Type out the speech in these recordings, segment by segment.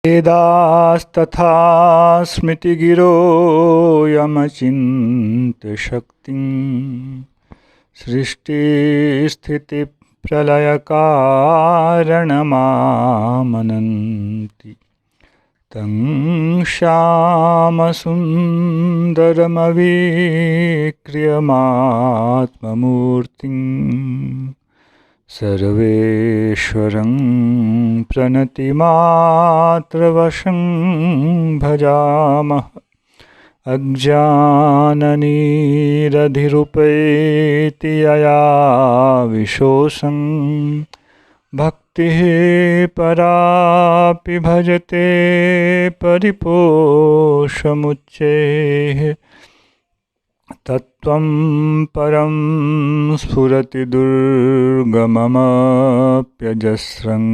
वेदास्तथा स्मृतिगिरो यमचिन्त्यशक्तिं सृष्टिस्थितिप्रलयकारणमामनन्ति तं श्यामसुन्दरमवीक्रियमात्ममूर्तिं सर्वेश्वरं प्रणतिमात्रवशं भजामः। अज्ञाननिरधिरुपैति यया विशोषं भक्तिः परापि भजते परिपोषमुच्चैः। तत्त्वं परं स्फुरति दुर्गममप्यजस्रं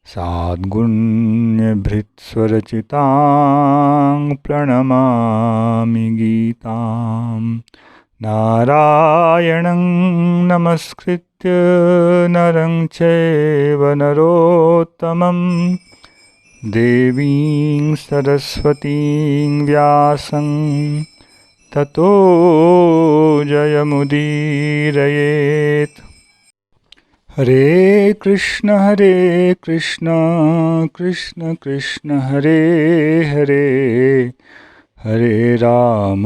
साद्गुण्यभृत्स्वरचितां प्रणमामि गीतां। नारायणं नमस्कृत्य नरं चैव नरोत्तमं देवीं सरस्वतीं व्यासं ततो जयमुदीरयेत्। हरे कृष्ण कृष्ण कृष्ण हरे हरे, हरे राम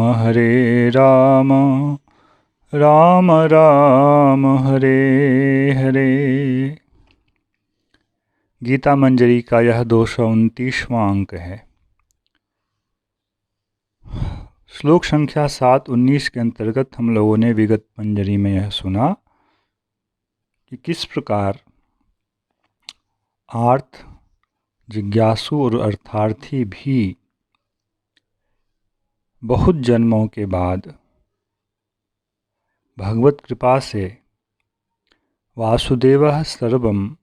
राम राम हरे हरे। गीता मंजरी का यह 229वां अंक है। श्लोक संख्या 7-19 के अंतर्गत हम लोगों ने विगत मंजरी में यह सुना कि किस प्रकार आर्थ जिज्ञासु और अर्थार्थी भी बहुत जन्मों के बाद भगवत कृपा से वासुदेवः सर्वम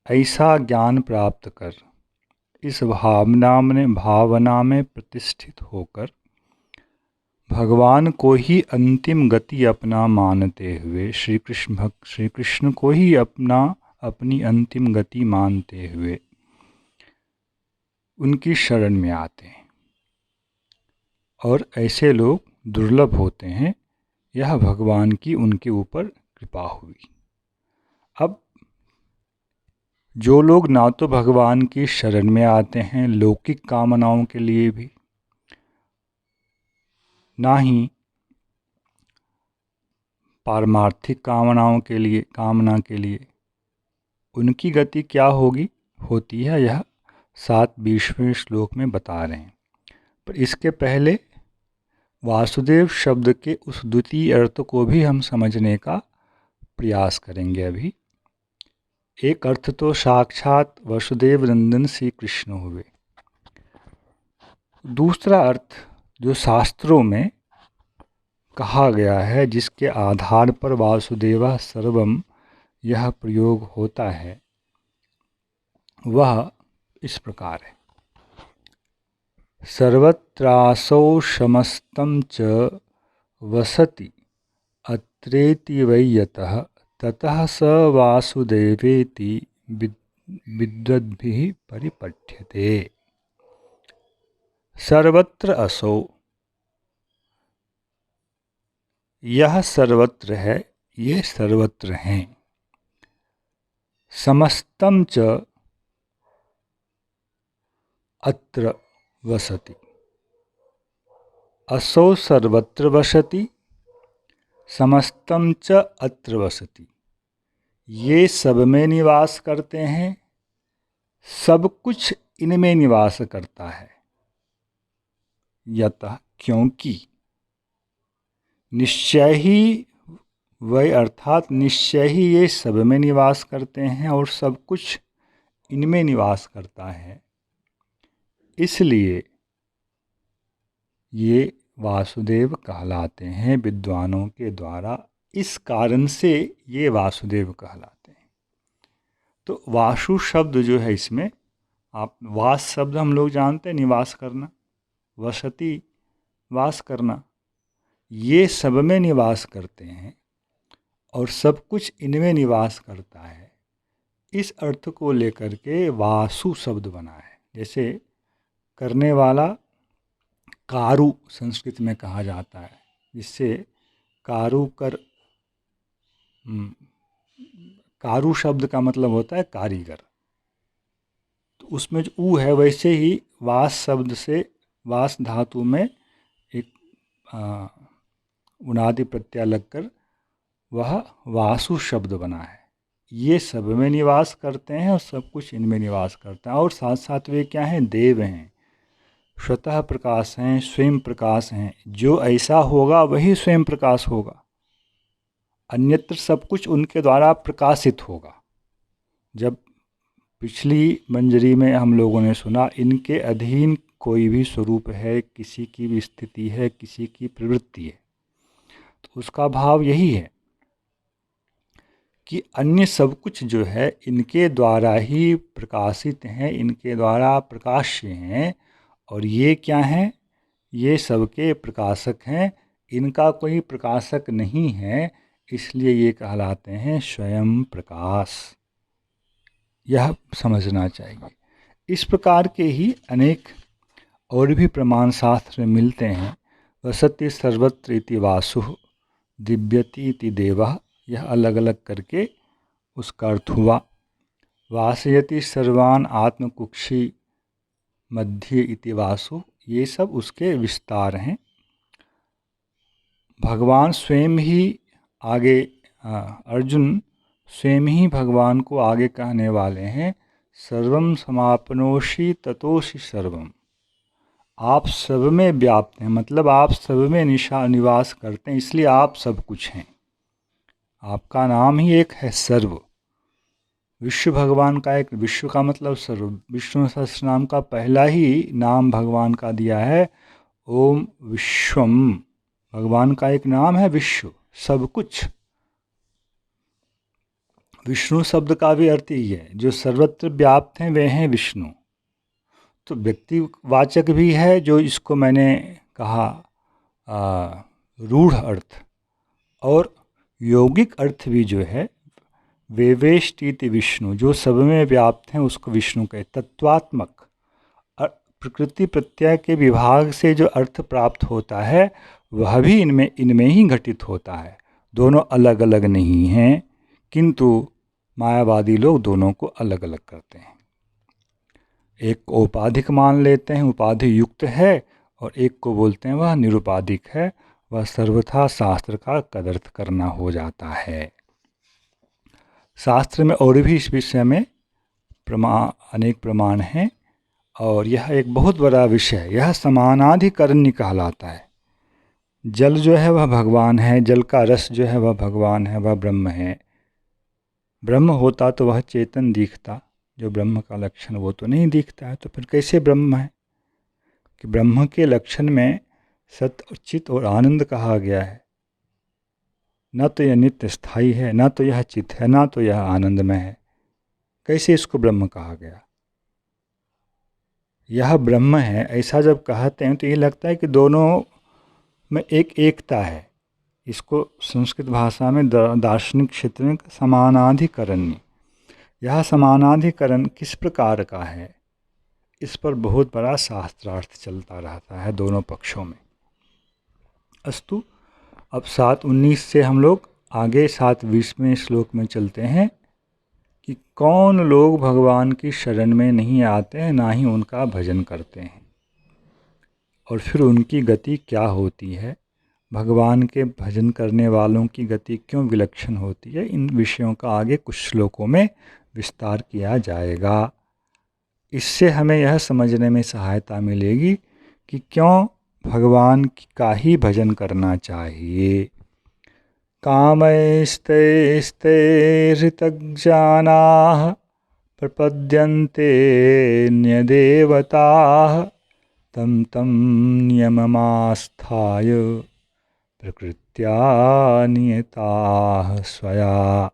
ऐसा ज्ञान प्राप्त कर इस भावना में प्रतिष्ठित होकर भगवान को ही अंतिम गति अपना मानते हुए श्री कृष्ण को ही अपनी अंतिम गति मानते हुए उनकी शरण में आते हैं। और ऐसे लोग दुर्लभ होते हैं। यह भगवान की उनके ऊपर कृपा हुई। अब जो लोग ना तो भगवान की शरण में आते हैं लौकिक कामनाओं के लिए भी, ना ही पारमार्थिक कामना के लिए, उनकी गति क्या होती है यह 7-20वें श्लोक में बता रहे हैं। पर इसके पहले वासुदेव शब्द के उस द्वितीय अर्थ को भी हम समझने का प्रयास करेंगे। अभी एक अर्थ तो साक्षात वसुदेव नंदन श्री कृष्ण हुए। दूसरा अर्थ जो शास्त्रों में कहा गया है, जिसके आधार पर वासुदेवा सर्वम यह प्रयोग होता है, वह इस प्रकार है। सर्वत्रासौ समस्तं च वसति अत्रेति वै यतः ततः स वासुदेवेति विद्वद्भिः परिपठ्यते। सर्वत्र असौ, यह सर्वत्र है, ये सर्वत्र हैं। समस्तं च अत्र वसति, असौ सर्वत्र वसति, समस्तं च अत्र वसति, ये सब में निवास करते हैं, सब कुछ इनमें निवास करता है। यतः क्योंकि, निश्चय ही वह अर्थात निश्चय ही ये सब में निवास करते हैं और सब कुछ इनमें निवास करता है, इसलिए ये वासुदेव कहलाते हैं विद्वानों के द्वारा। इस कारण से ये वासुदेव कहलाते हैं। तो वासु शब्द जो है, इसमें आप वास शब्द हम लोग जानते हैं निवास करना, वसति वास करना, ये सब में निवास करते हैं और सब कुछ इनमें निवास करता है। इस अर्थ को लेकर के वासु शब्द बना है। जैसे करने वाला कारु संस्कृत में कहा जाता है, जिससे कारु कर कारु शब्द का मतलब होता है कारीगर। तो उसमें जो ऊ है, वैसे ही वास शब्द से वास धातु में एक उनादि प्रत्यय लगकर वह वासु शब्द बना है। ये सब में निवास करते हैं और सब कुछ इनमें निवास करता है। और साथ साथ वे क्या हैं? देव हैं, स्वतः प्रकाश हैं, स्वयं प्रकाश हैं। जो ऐसा होगा वही स्वयं प्रकाश होगा, अन्यत्र सब कुछ उनके द्वारा प्रकाशित होगा। जब पिछली मंजरी में हम लोगों ने सुना, इनके अधीन कोई भी स्वरूप है, किसी की भी स्थिति है, किसी की प्रवृत्ति है, तो उसका भाव यही है कि अन्य सब कुछ जो है इनके द्वारा ही प्रकाशित हैं, इनके द्वारा प्रकाश्य हैं। और ये क्या हैं? ये सबके प्रकाशक हैं, इनका कोई प्रकाशक नहीं है, इसलिए ये कहलाते हैं स्वयं प्रकाश। यह समझना चाहिए। इस प्रकार के ही अनेक और भी प्रमाण शास्त्र में मिलते हैं। वसति सर्वत्र इति वासु, दिव्यति इति देवः, यह अलग अलग करके उसका अर्थ हुआ। वासयति सर्वान आत्मकुक्षी मध्य इति वासु, ये सब उसके विस्तार हैं। भगवान स्वयं ही आगे अर्जुन स्वयं ही भगवान को आगे कहने वाले हैं, सर्वम समापनोषि ततोषि सर्वम। आप सब में व्याप्त हैं, मतलब आप सब में निवास करते हैं, इसलिए आप सब कुछ हैं। आपका नाम ही एक है सर्व। विश्व भगवान का एक, विश्व का मतलब सर्व। विष्णु सहस्त्र नाम का पहला ही नाम भगवान का दिया है ओम विश्वम। भगवान का एक नाम है विश्व, सब कुछ। विष्णु शब्द का भी अर्थ ही है, जो सर्वत्र व्याप्त हैं वे हैं विष्णु। तो व्यक्तिवाचक भी है, जो इसको मैंने कहा रूढ़ अर्थ, और यौगिक अर्थ भी जो है वेवेष्टिति विष्णु, जो सब में व्याप्त हैं उसको विष्णु कहे। तत्वात्मक प्रकृति प्रत्यय के विभाग से जो अर्थ प्राप्त होता है वह भी इनमें ही घटित होता है। दोनों अलग अलग नहीं हैं, किंतु मायावादी लोग दोनों को अलग अलग करते हैं। एक को उपाधिक मान लेते हैं, उपाधि युक्त है, और एक को बोलते हैं वह निरुपाधिक है, वह सर्वथा शास्त्र का कदर्थ करना हो जाता है। शास्त्र में और भी इस विषय में अनेक प्रमाण हैं, और यह एक बहुत बड़ा विषय है। यह समानाधिकरण्य कहलाता है। जल जो है वह भगवान है, जल का रस जो है वह भगवान है, वह ब्रह्म है। ब्रह्म होता तो वह चेतन दिखता, जो ब्रह्म का लक्षण वो तो नहीं दिखता है, तो फिर कैसे ब्रह्म है? कि ब्रह्म के लक्षण में सत्य, चित और आनंद कहा गया है। न तो यह नित्य स्थायी है, न तो यह चित है, न तो यह आनंदमय है। कैसे इसको ब्रह्म कहा गया? यह ब्रह्म है, ऐसा जब कहते हैं तो ये लगता है कि दोनों में एक एकता है। इसको संस्कृत भाषा में दार्शनिक क्षेत्र में समानाधिकरण्य। यह समानाधिकरण किस प्रकार का है, इस पर बहुत बड़ा शास्त्रार्थ चलता रहता है दोनों पक्षों में। अस्तु, अब 7:19 से हम लोग आगे 7:20वें श्लोक में चलते हैं कि कौन लोग भगवान की शरण में नहीं आते हैं, ना ही उनका भजन करते हैं, और फिर उनकी गति क्या होती है, भगवान के भजन करने वालों की गति क्यों विलक्षण होती है। इन विषयों का आगे कुछ श्लोकों में विस्तार किया जाएगा। इससे हमें यह समझने में सहायता मिलेगी कि क्यों भगवान का ही भजन करना चाहिए। कामैस्तैस्तैर्हृतज्ञानाः प्रपद्यन्ते न्यदेवताः तं तं नियममास्थाय प्रकृत्या नियताः स्वया।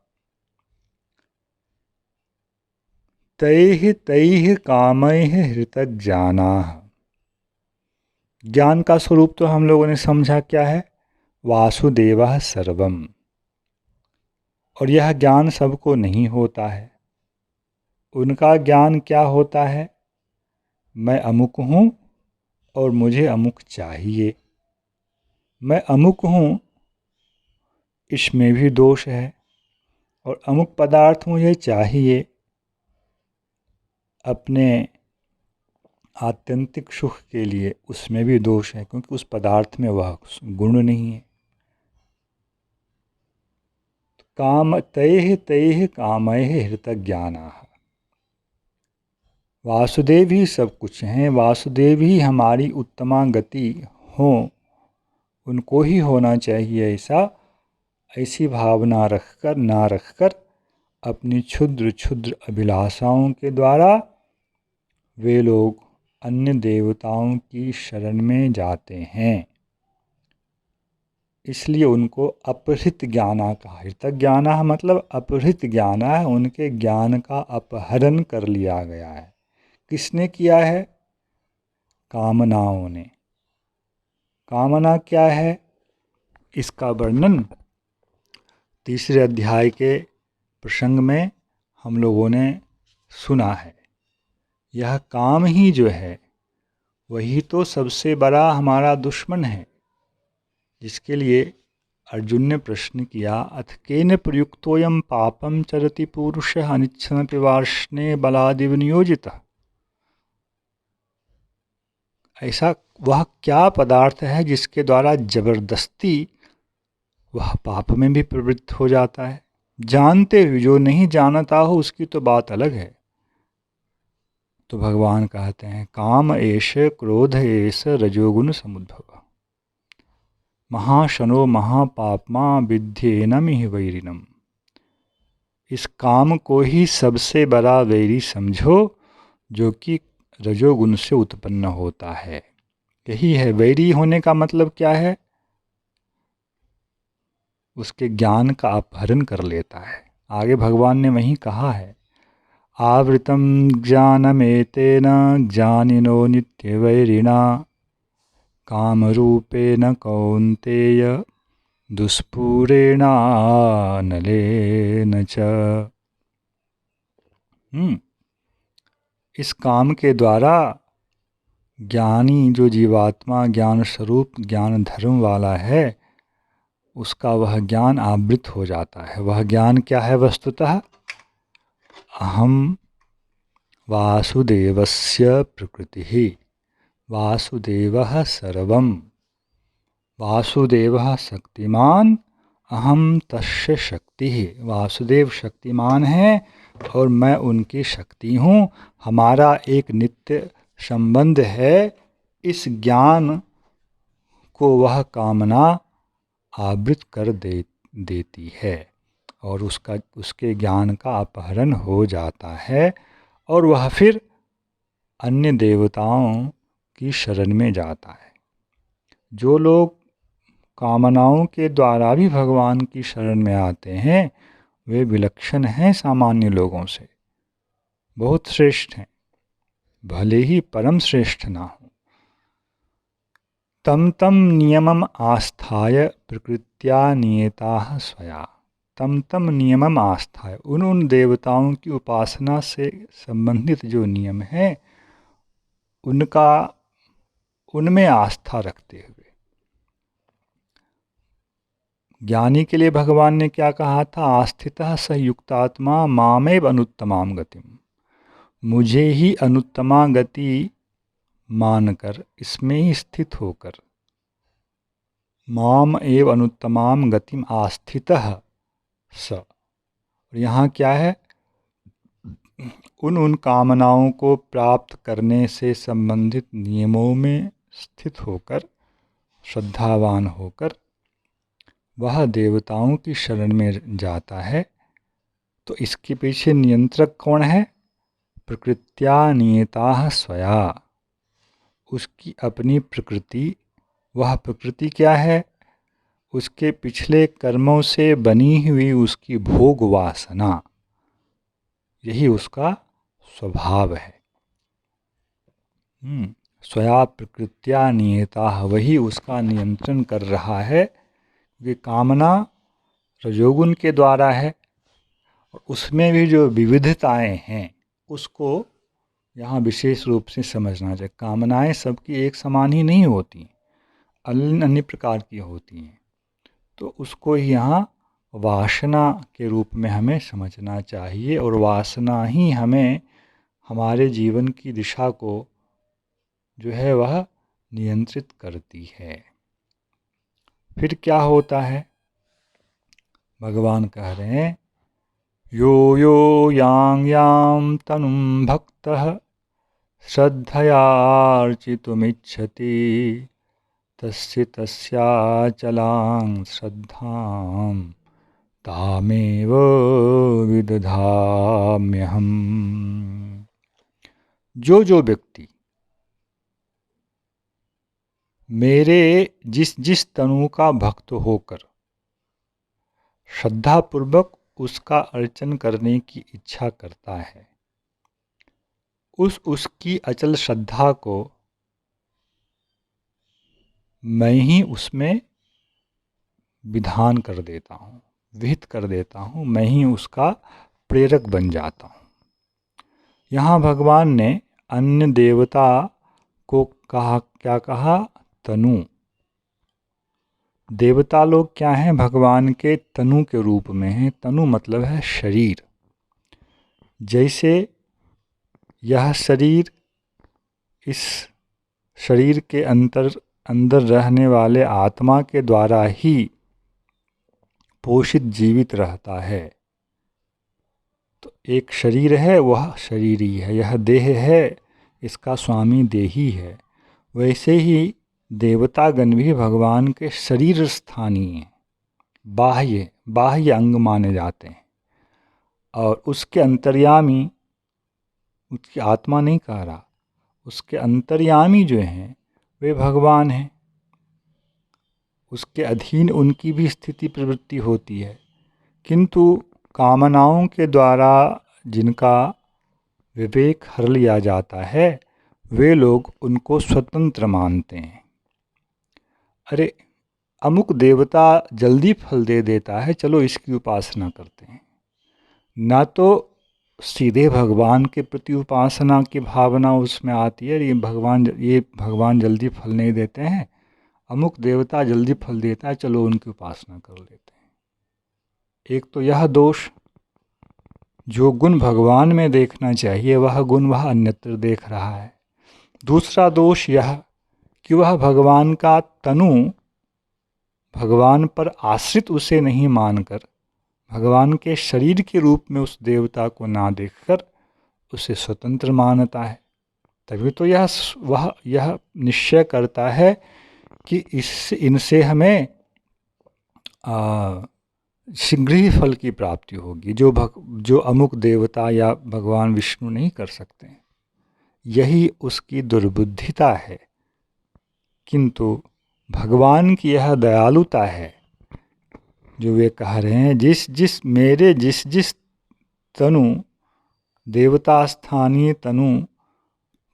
तैः कामैः हृतज्ञानाः। ज्ञान का स्वरूप तो हम लोगों ने समझा क्या है, वासुदेवः सर्वम। और यह ज्ञान सबको नहीं होता है। उनका ज्ञान क्या होता है? मैं अमुक हूँ और मुझे अमुक चाहिए। मैं अमुक हूँ, इसमें भी दोष है, और अमुक पदार्थ मुझे चाहिए अपने आत्यंतिक सुख के लिए, उसमें भी दोष है, क्योंकि उस पदार्थ में वह गुण नहीं है। काम तैः तैः कामैः हृतज्ञानाः। वासुदेव ही सब कुछ हैं, वासुदेव ही हमारी उत्तमा गति हो, उनको ही होना चाहिए ऐसी भावना रखकर अपनी क्षुद्र क्षुद्र अभिलाषाओं के द्वारा वे लोग अन्य देवताओं की शरण में जाते हैं। इसलिए उनको अपहृत ज्ञाना कहा। हृतज्ञाना मतलब अपहृत ज्ञाना है, उनके ज्ञान का अपहरण कर लिया गया है। किसने किया है? कामनाओं ने। कामना क्या है? इसका वर्णन तीसरे अध्याय के प्रसंग में हम लोगों ने सुना है। यह काम ही जो है वही तो सबसे बड़ा हमारा दुश्मन है, जिसके लिए अर्जुन ने प्रश्न किया, अथ केन प्रयुक्तोऽयं पापं चरति पुरुषः अनिच्छन्नपि वार्ष्णे बलादिव नियोजितः। ऐसा वह क्या पदार्थ है जिसके द्वारा जबरदस्ती वह पाप में भी प्रवृत्त हो जाता है? जानते हुए, जो नहीं जानता हो उसकी तो बात अलग है। तो भगवान कहते हैं, काम एष क्रोध एष रजोगुण समुद्भव महाशनो महापापमा विद्येनमिह वैरिणम। इस काम को ही सबसे बड़ा वैरी समझो, जो कि रजोगुण से उत्पन्न होता है। यही है वैरी होने का मतलब। क्या है? उसके ज्ञान का अपहरण कर लेता है। आगे भगवान ने वहीं कहा है, आवृतम ज्ञानमेतेन ज्ञानिनो नित्यवैरिणा कामरूपेण कौन्तेय दुष्पूरेणानलेन च। इस काम के द्वारा ज्ञानी, जो जीवात्मा ज्ञान स्वरूप ज्ञान धर्म वाला है, उसका वह ज्ञान आवृत हो जाता है। वह ज्ञान क्या है? वस्तुतः अहम वासुदेवस्य प्रकृतिः वासुदेवः सर्वं वासुदेवः शक्तिमान अहम तस्य शक्तिः। वासुदेव शक्तिमान है और मैं उनकी शक्ति हूँ। हमारा एक नित्य संबंध है। इस ज्ञान को वह कामना आवृत कर देती है और उसके ज्ञान का अपहरण हो जाता है, और वह फिर अन्य देवताओं की शरण में जाता है। जो लोग कामनाओं के द्वारा भी भगवान की शरण में आते हैं, वे विलक्षण हैं सामान्य लोगों से, बहुत श्रेष्ठ हैं, भले ही परम श्रेष्ठ ना हो। तम तम नियमम आस्थाय प्रकृत्या नियताः स्वया। तम तम नियमम आस्थाय, उन देवताओं की उपासना से संबंधित जो नियम है उनमें आस्था रखते हुए। ज्ञानी के लिए भगवान ने क्या कहा था? आस्थितः स युक्तात्मा मामेव अनुत्तमां गतिम। मुझे ही अनुत्तमा गति मानकर, इसमें ही स्थित होकर, माम एव अनुत्तमां गतिम आस्थितः स। यहाँ क्या है? उन कामनाओं को प्राप्त करने से संबंधित नियमों में स्थित होकर, श्रद्धावान होकर वह देवताओं की शरण में जाता है। तो इसके पीछे नियंत्रक कौन है? प्रकृत्या नियताः स्वया। उसकी अपनी प्रकृति। वह प्रकृति क्या है? उसके पिछले कर्मों से बनी हुई उसकी भोग वासना, यही उसका स्वभाव है। स्वया प्रकृत्या नियताः, वही उसका नियंत्रण कर रहा है। कि कामना रजोगुण के द्वारा है, और उसमें भी जो विविधताएं हैं, उसको यहाँ विशेष रूप से समझना चाहिए। कामनाएं सबकी एक समान ही नहीं होती, अन्य अन्य प्रकार की होती हैं। तो उसको यहाँ वासना के रूप में हमें समझना चाहिए, और वासना ही हमें हमारे जीवन की दिशा को जो है वह नियंत्रित करती है। फिर क्या होता है? भगवान कह रहे हैं, यो यो यां यां तनुं भक्तः श्रद्धयार्चितुमिच्छति तस्य तस्याचलां श्रद्धां तामेव विदधाम्यहम्। जो व्यक्ति मेरे जिस जिस तनु का भक्त होकर श्रद्धापूर्वक उसका अर्चन करने की इच्छा करता है, उसकी अचल श्रद्धा को मैं ही उसमें विधान कर देता हूँ, विहित कर देता हूँ, मैं ही उसका प्रेरक बन जाता हूँ। यहाँ भगवान ने अन्य देवता को कहा, क्या कहा? तनु। देवता लोग क्या हैं? भगवान के तनु के रूप में हैं। तनु मतलब है शरीर। जैसे यह शरीर इस शरीर के अंदर रहने वाले आत्मा के द्वारा ही पोषित जीवित रहता है। तो एक शरीर है, वह शरीर ही है। यह देह है, इसका स्वामी देही है। वैसे ही देवतागण भी भगवान के शरीर स्थानीय बाह्य अंग माने जाते हैं, और उसके अंतर्यामी, उसकी आत्मा नहीं कह रहा, उसके अंतर्यामी जो हैं वे भगवान हैं। उसके अधीन उनकी भी स्थिति प्रवृत्ति होती है, किंतु कामनाओं के द्वारा जिनका विवेक हर लिया जाता है, वे लोग उनको स्वतंत्र मानते हैं। अरे, अमुक देवता जल्दी फल दे देता है, चलो इसकी उपासना करते हैं। ना तो सीधे भगवान के प्रति उपासना की भावना उसमें आती है, ये भगवान जल्दी फल नहीं देते हैं, अमुक देवता जल्दी फल देता है, चलो उनकी उपासना कर लेते हैं। एक तो यह दोष, जो गुण भगवान में देखना चाहिए वह गुण वह अन्यत्र देख रहा है। दूसरा दोष यह कि वह भगवान का तनु भगवान पर आश्रित उसे नहीं मानकर भगवान के शरीर के रूप में उस देवता को ना देखकर उसे स्वतंत्र मानता है। तभी तो यह निश्चय करता है कि इनसे हमें शीघ्र ही फल की प्राप्ति होगी, जो अमुक देवता या भगवान विष्णु नहीं कर सकते। यही उसकी दुर्बुद्धिता है। किंतु भगवान की यह दयालुता है, जो वे कह रहे हैं, जिस जिस तनु, देवता स्थानीय तनु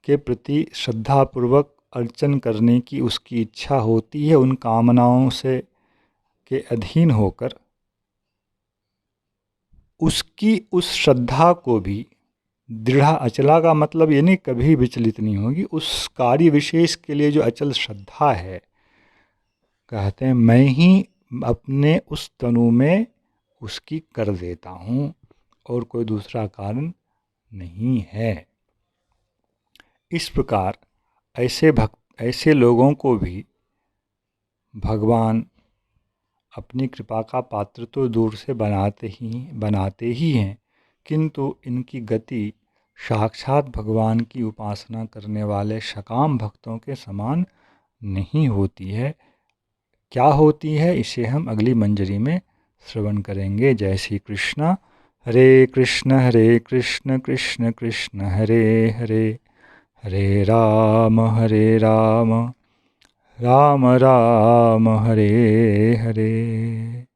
के प्रति श्रद्धापूर्वक अर्चन करने की उसकी इच्छा होती है, उन कामनाओं से के अधीन होकर उसकी उस श्रद्धा को भी दृढ़, अचला का मतलब ये नहीं कभी विचलित नहीं होगी, उस कार्य विशेष के लिए जो अचल श्रद्धा है, कहते हैं मैं ही अपने उस तनु में उसकी कर देता हूँ, और कोई दूसरा कारण नहीं है। इस प्रकार ऐसे लोगों को भी भगवान अपनी कृपा का पात्र तो दूर से बनाते ही हैं, किंतु इनकी गति साक्षात भगवान की उपासना करने वाले सकाम भक्तों के समान नहीं होती है। क्या होती है, इसे हम अगली मंजरी में श्रवण करेंगे। जय श्री कृष्ण। हरे कृष्ण कृष्ण कृष्ण हरे हरे, हरे राम राम राम हरे हरे।